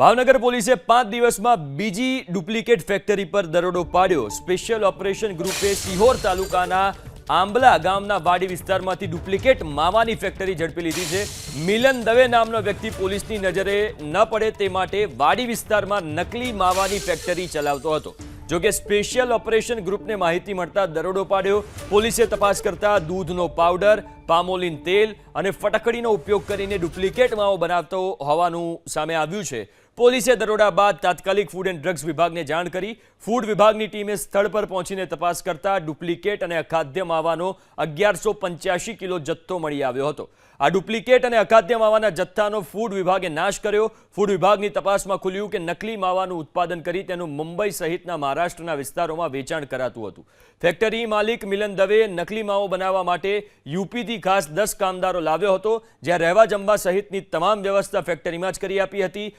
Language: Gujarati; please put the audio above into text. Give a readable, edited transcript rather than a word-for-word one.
ભાવનગર પોલીસે 5 દિવસમાં બીજી ડુપ્લિકેટ ફેક્ટરી પર દરોડો પાડ્યો। સ્પેશિયલ ઓપરેશન ગ્રુપે સિહોર તાલુકાના આંબલા ગામના વાડી વિસ્તારમાંથી ડુપ્લિકેટ માવાની ફેક્ટરી ઝડપી લીધી છે। મિલન દવે નામનો વ્યક્તિ પોલીસની નજરે ન પડે તે માટે વાડી વિસ્તારમાં નકલી માવાની ફેક્ટરી ચલાવતો હતો। જો કે સ્પેશિયલ ઓપરેશન ગ્રુપને માહિતી મળતા દરોડો પાડ્યો। પોલીસે તપાસ કરતા દૂધનો પાવડર, પામોલિન તેલ અને ફટકડીનો ઉપયોગ કરીને ડુપ્લિકેટ માવો બનાવતો હોવાનું સામે આવ્યું છે। પોલીસે દરોડા બાદ તાત્કાલિક ફૂડ એન્ડ ડ્રગ્સ વિભાગને જાણ કરી। ફૂડ વિભાગની ટીમે સ્થળ પર પહોંચીને તપાસ કરતા ડુપ્લિકેટ અને અખાદ્ય માવાનો 1185 કિલો જથ્થો મળી આવ્યો હતો। આ ડુપ્લિકેટ અને અખાદ્ય માવાના જથ્થાનો ફૂડ વિભાગે નાશ કર્યો। ફૂડ વિભાગની તપાસમાં ખુલ્યું કે નકલી માવાનું ઉત્પાદન કરી તેનું મુંબઈ સહિતના મહારાષ્ટ્રના વિસ્તારોમાં વેચાણ કરાતું હતું। ફેક્ટરી માલિક મિલન દવે નકલી માવો બનાવવા માટે યુપીથી ખાસ 10 કામદારો લાવ્યો હતો, જ્યાં રહેવા જમવા સહિતની તમામ વ્યવસ્થા ફેક્ટરીમાં જ કરી આપી હતી।